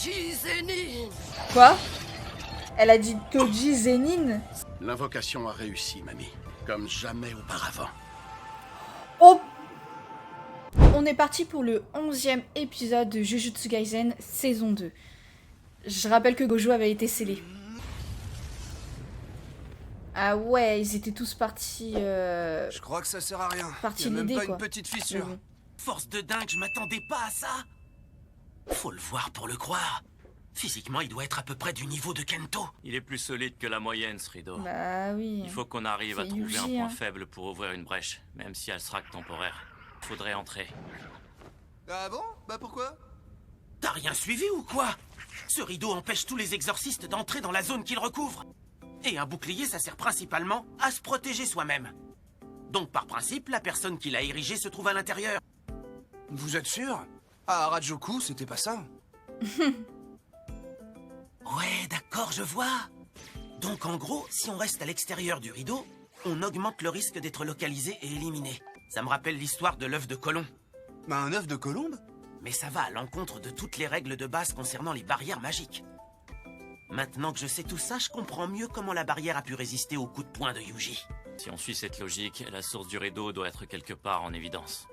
Toji Zenin. Quoi? Elle a dit Toji Zenin? L'invocation a réussi, mamie. Comme jamais auparavant. Oh! On est parti pour le 11e épisode de Jujutsu Kaisen saison 2. Je rappelle que Gojo avait été scellé. Ah ouais, ils étaient tous partis... Je crois que ça sert à rien. Parti Y a même l'idée, pas quoi. une petite fissure. Mhm. Force de dingue, je m'attendais pas à ça. Faut le voir pour le croire. Physiquement, il doit être à peu près du niveau de Kento. Il est plus solide que la moyenne, ce rideau. Bah oui. Il faut qu'on arrive à C'est trouver un Yuji, point hein. faible pour ouvrir une brèche, même si elle sera que temporaire. Faudrait entrer. Ah bon? Bah pourquoi? T'as rien suivi ou quoi? Ce rideau empêche tous les exorcistes d'entrer dans la zone qu'il recouvre. Et un bouclier, ça sert principalement à se protéger soi-même. Donc par principe, la personne qui l'a érigé se trouve à l'intérieur. Vous êtes sûr? À Harajuku, c'était pas ça. Ouais, d'accord, je vois. Donc en gros, si on reste à l'extérieur du rideau, on augmente le risque d'être localisé et éliminé. Ça me rappelle l'histoire de l'œuf de Colomb. Bah un œuf de colombe? Mais ça va à l'encontre de toutes les règles de base concernant les barrières magiques. Maintenant que je sais tout ça, je comprends mieux comment la barrière a pu résister aux coups de poing de Yuji. Si on suit cette logique, la source du rideau doit être quelque part en évidence.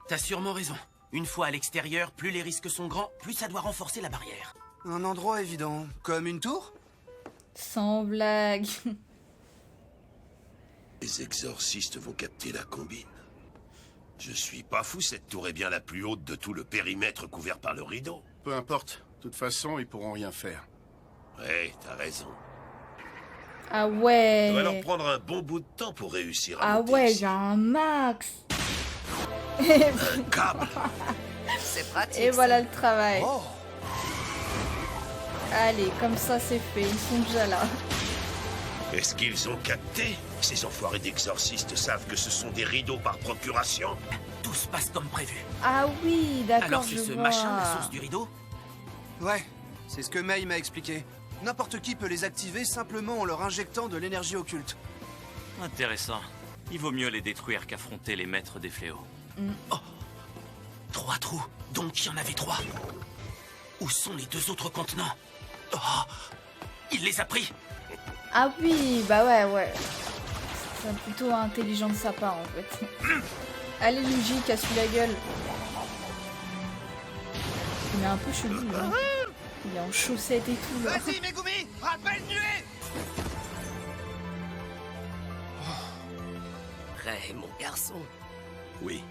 T'as sûrement raison. Une fois à l'extérieur, plus les risques sont grands, plus ça doit renforcer la barrière. Un endroit évident. Comme une tour? Sans blague. Les exorcistes vont capter la combine. Je suis pas fou, cette tour est bien la plus haute de tout le périmètre couvert par le rideau. Peu importe. De toute façon, ils pourront rien faire. Ouais, t'as raison. Ah Ça va leur ouais. prendre un bon bout de temps pour réussir à Ah monter ouais, ici. j'ai un max. Un câble. C'est pratique. Et voilà le travail. Oh! Allez, comme ça c'est fait, ils sont déjà là. Est-ce qu'ils ont capté? Ces enfoirés d'exorcistes savent que ce sont des rideaux par procuration? Tout se passe comme prévu. Ah oui, d'accord, Alors je c'est ce vois. machin la source du rideau? Ouais, c'est ce que Mei m'a expliqué. N'importe qui peut les activer simplement en leur injectant de l'énergie occulte. Intéressant. Il vaut mieux les détruire qu'affronter les maîtres des fléaux. 3 trous, donc il y en avait 3. Où sont les 2 autres contenants? Oh, il les a pris. Ah oui, bah ouais. C'est plutôt intelligent de sa part en fait. Allez Yuji, casse-lui la gueule. Il est un peu chelou là. Il est en chaussettes et tout là. Vas-y, Megumi! Rappelle nuée! Prêt, mon garçon. Oui.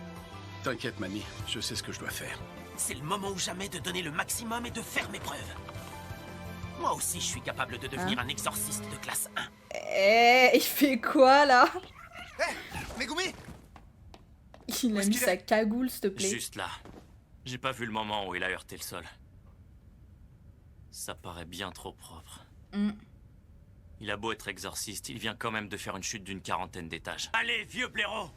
T'inquiète, mamie. Je sais ce que je dois faire. C'est le moment ou jamais de donner le maximum et de faire mes preuves. Moi aussi, je suis capable de devenir un exorciste de classe 1. Eh, il fait quoi là? Hé! Megumi! Il Où a est-ce mis qu'il sa est cagoule s'il te plaît. Juste là. J'ai pas vu le moment où il a heurté le sol. Ça paraît bien trop propre. Hmm. Il a beau être exorciste, il vient quand même de faire une chute d'une 40aine d'étages. Allez, vieux blaireau!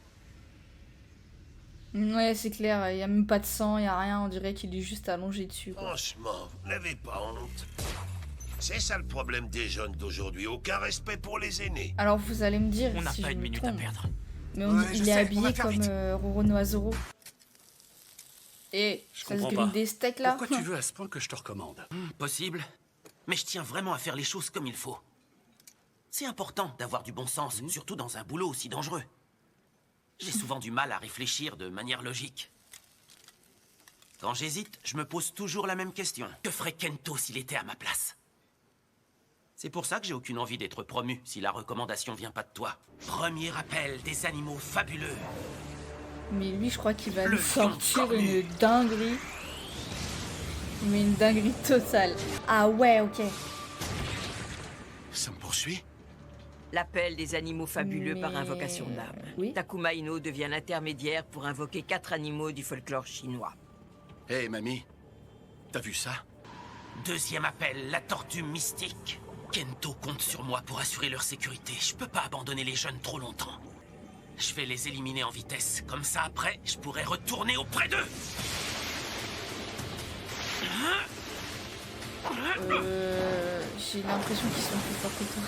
Ouais, c'est clair, il y a même pas de sang, il y a rien, on dirait qu'il est juste allongé dessus. Quoi. Franchement, vous n'avez pas honte? C'est ça le problème des jeunes d'aujourd'hui, aucun respect pour les aînés. Alors vous allez me dire On n'a si pas je une me minute à trompe, perdre. mais Ouais, je il est sais, on habillé va faire comme vite. Roronoa Zoro. Et ça se comprends grille pas. des steaks là. Pourquoi tu veux à ce point que je te recommande? Possible. Mais je tiens vraiment à faire les choses comme il faut. C'est important d'avoir du bon sens, surtout dans un boulot aussi dangereux. J'ai souvent du mal à réfléchir de manière logique. Quand j'hésite, je me pose toujours la même question. Que ferait Kento s'il était à ma place? C'est pour ça que j'ai aucune envie d'être promu si la recommandation vient pas de toi. Premier appel des animaux fabuleux. Mais lui, je crois qu'il va Le nous sortir cornu. une dinguerie. Mais une dinguerie totale. Ah ouais, ok. Ça me poursuit? L'appel des animaux fabuleux par Mais- invocation d'âme. oui. Takuma Ino devient l'intermédiaire pour invoquer 4 animaux du folklore chinois. Hé, mamie. T'as vu ça? Deuxième appel, la tortue mystique. Kento compte sur moi pour assurer leur sécurité. Je peux pas abandonner les jeunes trop longtemps. Je vais les éliminer en vitesse. Comme ça, après, je pourrai retourner auprès d'eux. J'ai l'impression qu'ils sont plus forts que toi.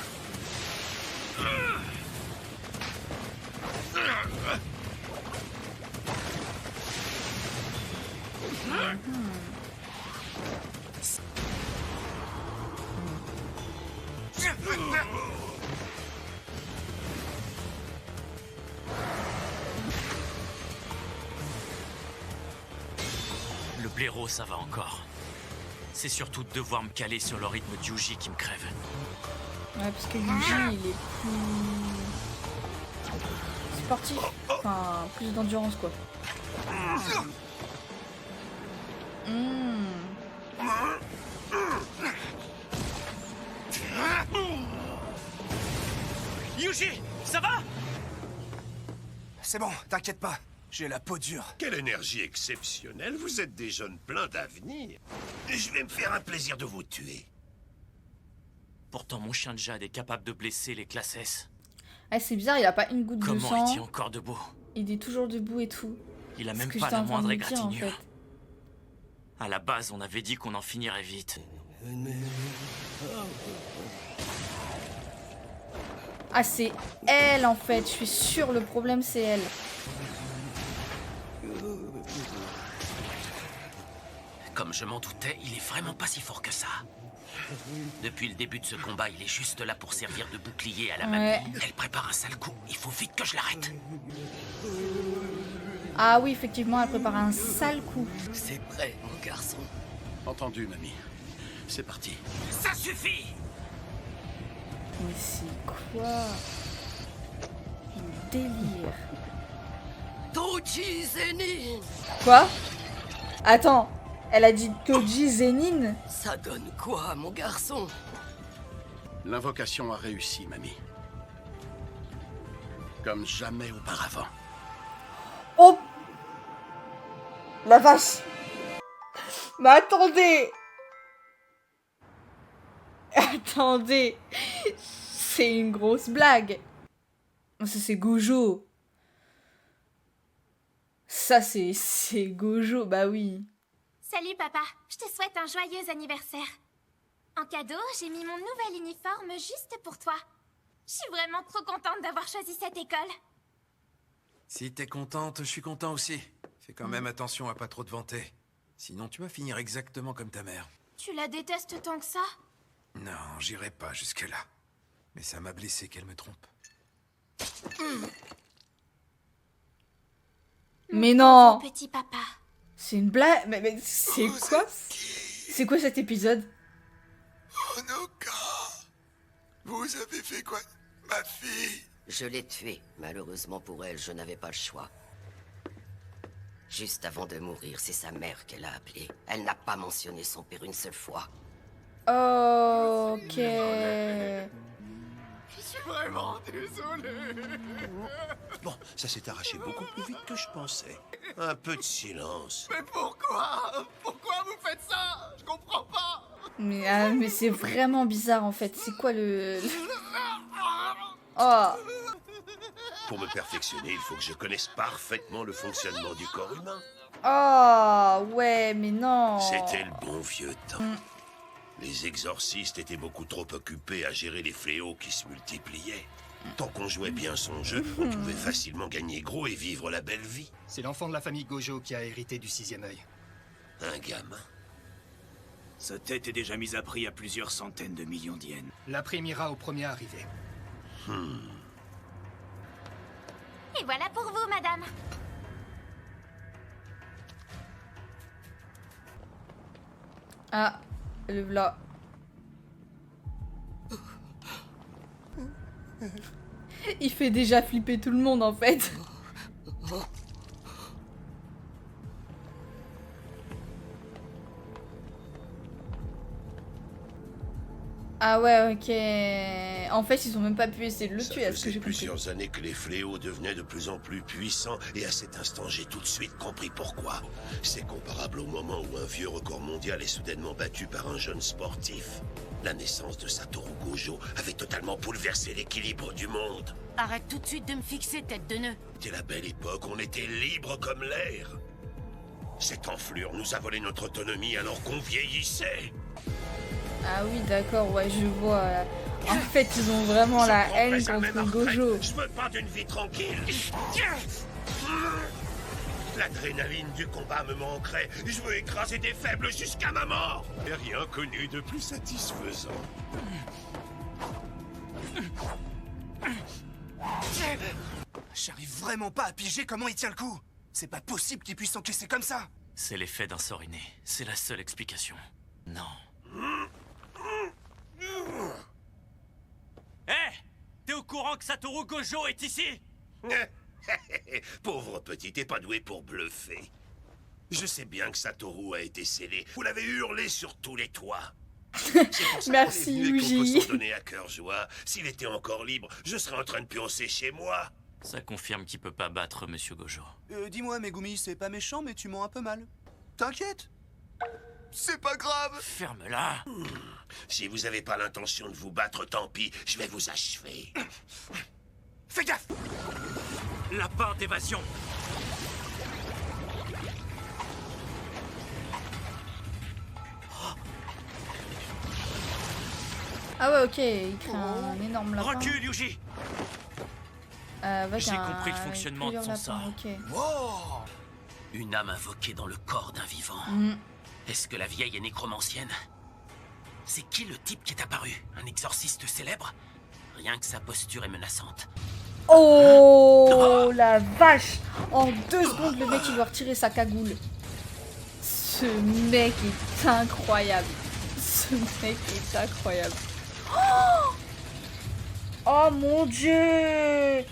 Le blaireau, ça va encore. C'est surtout de devoir me caler sur le rythme d'Yuji qui me crève. Ouais, parce que Yuji, il est plus sportif. Enfin, plus d'endurance, quoi. Yuji, ça va? C'est bon, t'inquiète pas. J'ai la peau dure. Quelle énergie exceptionnelle, vous êtes des jeunes pleins d'avenir. Je vais me faire un plaisir de vous tuer. Pourtant, mon chien de Jade est capable de blesser les classes S. Ah, c'est bizarre, il a pas une goutte de Comment sang. est-il encore debout? Il est toujours debout et tout. Il a C'est même ce que pas j'étais la en train de moindre me dire, en égratignure. fait. À la base, on avait dit qu'on en finirait vite. Ah, c'est elle, en fait. Je suis sûre, le problème, c'est elle. Comme je m'en doutais, il est vraiment pas si fort que ça. Depuis le début de ce combat, il est juste là pour servir de bouclier à la mamie. Ouais. Elle prépare un sale coup, il faut vite que je l'arrête. Ah oui, effectivement, elle prépare un sale coup. C'est prêt, mon garçon. Entendu, mamie. C'est parti. Ça suffit! Mais c'est quoi le délire? Toji Zenin! Quoi? Attends, elle a dit Toji Zenin? Ça donne quoi, mon garçon? L'invocation a réussi, mamie. Comme jamais auparavant. Oh! La vache! Mais attendez! Attendez! C'est une grosse blague! Ça, c'est Gojo! Ça, c'est Gojo, bah oui. Salut papa, je te souhaite un joyeux anniversaire. En cadeau, j'ai mis mon nouvel uniforme juste pour toi. Je suis vraiment trop contente d'avoir choisi cette école. Si t'es contente, je suis content aussi. Fais quand même attention à pas trop te vanter. Sinon, tu vas finir exactement comme ta mère. Tu la détestes tant que ça? Non, j'irai pas jusque-là. Mais ça m'a blessé qu'elle me trompe. Mais non! Petit papa. C'est une blague? Mais c'est quoi? C'est quoi cet épisode? Honoka, vous avez fait quoi, ma fille? Je l'ai tuée. Malheureusement pour elle, je n'avais pas le choix. Juste avant de mourir, c'est sa mère qu'elle a appelée. Elle n'a pas mentionné son père une seule fois. Ok. Vraiment désolé. Bon, ça s'est arraché beaucoup plus vite que je pensais. Un peu de silence. Mais pourquoi? Pourquoi vous faites ça? Je comprends pas. Mais c'est vraiment bizarre en fait. C'est quoi le... Oh! Pour me perfectionner, il faut que je connaisse parfaitement le fonctionnement du corps humain. Oh! Ouais, mais non! C'était le bon vieux temps. Les exorcistes étaient beaucoup trop occupés à gérer les fléaux qui se multipliaient. Tant qu'on jouait bien son jeu, on pouvait facilement gagner gros et vivre la belle vie. C'est l'enfant de la famille Gojo qui a hérité du 6e œil. Un gamin. Sa tête est déjà mise à prix à plusieurs centaines de millions d'yens. La prime ira au premier arrivé. Et voilà pour vous, madame. Ah, le v'là. Il fait déjà flipper tout le monde en fait. Ah ouais, ok. En fait, ils ont même pas pu essayer de le tuer, à ce que j'ai compris. Plusieurs années que les fléaux devenaient de plus en plus puissants, et à cet instant, j'ai tout de suite compris pourquoi. C'est comparable au moment où un vieux record mondial est soudainement battu par un jeune sportif. La naissance de Satoru Gojo avait totalement bouleversé l'équilibre du monde. Arrête tout de suite de me fixer, tête de nœud. C'était la belle époque, on était libre comme l'air. Cette enflure nous a volé notre autonomie alors qu'on vieillissait. Ah oui, d'accord, ouais, je vois. En fait, ils ont vraiment la haine contre Gojo. Je veux pas d'une vie tranquille. L'adrénaline du combat me manquerait. Je veux écraser des faibles jusqu'à ma mort. Et rien connu de plus satisfaisant. J'arrive vraiment pas à piger comment il tient le coup. C'est pas possible qu'il puisse encaisser comme ça. C'est l'effet d'un sort inné. C'est la seule explication. Non. Hé! T'es au courant que Satoru Gojo est ici? Pauvre petit, t'es pas doué pour bluffer. Je sais bien que Satoru a été scellé. Vous l'avez hurlé sur tous les toits. C'est pour ça Merci, qu'on est venu et qu'on Yuji. peut s'en donner à cœur joie. S'il était encore libre, je serais en train de pioncer chez moi. Ça confirme qu'il peut pas battre Monsieur Gojo. Dis-moi, Megumi, c'est pas méchant, mais tu mens un peu mal. T'inquiète. C'est pas grave. Ferme-la. Si vous avez pas l'intention de vous battre, tant pis, je vais vous achever. Fais gaffe. Lapin d'évasion. Ah ouais, ok, il crée un énorme lapin. Recule, Yuji. Avec J'ai compris le fonctionnement de plusieurs son lapins, sort. ok. Wow. Une âme invoquée dans le corps d'un vivant. Mm. Est-ce que la vieille est nécromancienne? C'est qui le type qui est apparu? Un exorciste célèbre? Rien que sa posture est menaçante. Oh la vache! En 2 secondes, le mec il doit retirer sa cagoule. Ce mec est incroyable. Ce mec est incroyable. Oh, oh mon dieu!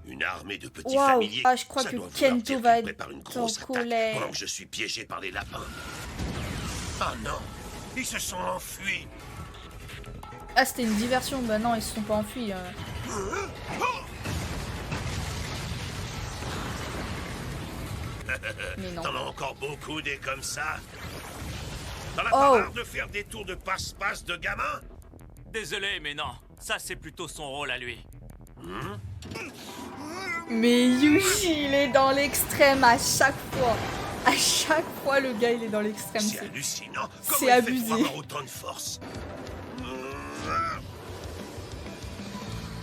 Une armée de petits Waouh. familiers. Ah, je crois Ça que doit vouloir Kento dire va qu'ils être préparent une en grosse attaque colère. pendant que je suis piégé par les lapins. Ah non, ils se sont enfuis. Ah, c'était une diversion. Bah non, ils se sont pas enfuis. Mais non. T'en as encore beaucoup des comme ça. T'en as Oh. pas marre de faire des tours de passe-passe de gamin? Désolé, mais non. Ça, c'est plutôt son rôle à lui. Mais Yuji, il est dans l'extrême à chaque fois. À chaque fois, le gars, il est dans l'extrême. C'est hallucinant. c'est Comment il fait abusé. pour avoir autant de force?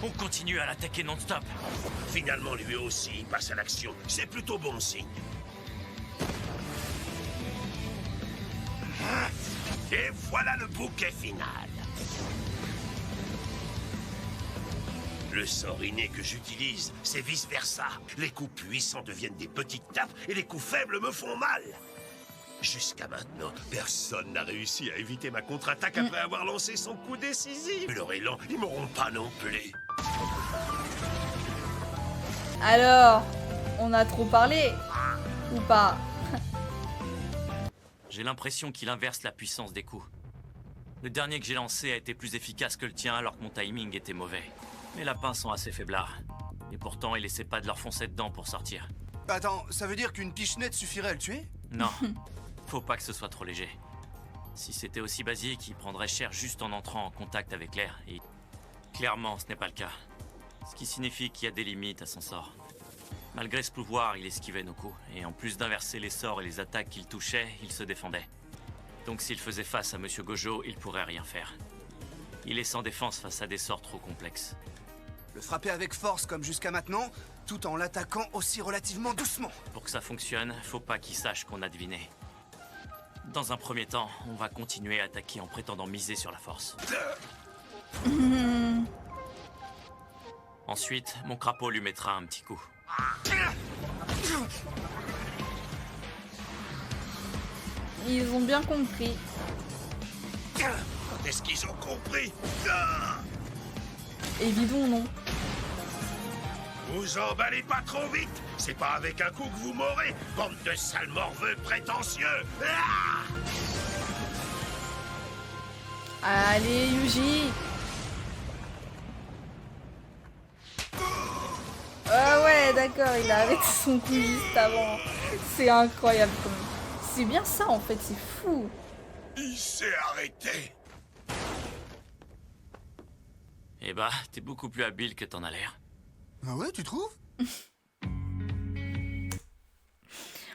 On continue à l'attaquer non-stop. Finalement, lui aussi, il passe à l'action. C'est plutôt bon signe. Et voilà le bouquet final. Le sort inné que j'utilise, c'est vice-versa. Les coups puissants deviennent des petites tapes et les coups faibles me font mal. Jusqu'à maintenant, personne n'a réussi à éviter ma contre-attaque après avoir lancé son coup décisif. Leur élan, ils m'auront pas non plus. Alors, on a trop parlé ou pas? J'ai l'impression qu'il inverse la puissance des coups. Le dernier que j'ai lancé a été plus efficace que le tien alors que mon timing était mauvais. Mes lapins sont assez faiblards. Et pourtant, il essaie pas de leur foncer dedans pour sortir. Attends, ça veut dire qu'une pichenette suffirait à le tuer? Non, faut pas que ce soit trop léger. Si c'était aussi basique, il prendrait cher juste en entrant en contact avec l'air. Et clairement, ce n'est pas le cas. Ce qui signifie qu'il y a des limites à son sort. Malgré ce pouvoir, il esquivait nos coups. Et en plus d'inverser les sorts et les attaques qu'il touchait, il se défendait. Donc s'il faisait face à Monsieur Gojo, il pourrait rien faire. Il est sans défense face à des sorts trop complexes. Le frapper avec force comme jusqu'à maintenant, tout en l'attaquant aussi relativement doucement. Pour que ça fonctionne, faut pas qu'il sache qu'on a deviné. Dans un premier temps, on va continuer à attaquer en prétendant miser sur la force. Ensuite, mon crapaud lui mettra un petit coup. Ils ont bien compris. Est-ce qu'ils ont compris? Évidemment non. Vous emballez pas trop vite. C'est pas avec un coup que vous m'aurez, bande de sales morveux prétentieux. Allez, Yuji. Ah ouais, d'accord, il a arrêté son coup juste avant. C'est incroyable quand même. C'est bien ça en fait, c'est fou. Il s'est arrêté. Eh bah, t'es beaucoup plus habile que t'en as l'air. Ah ouais, tu trouves?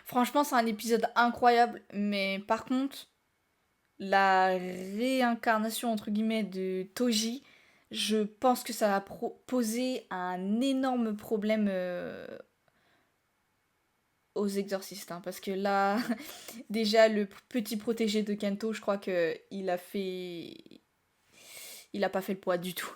Franchement, c'est un épisode incroyable, mais par contre, la réincarnation entre guillemets de Toji, je pense que ça va poser un énorme problème aux exorcistes, hein, parce que là, déjà le petit protégé de Kento, je crois que il a fait Il a pas fait le poids du tout.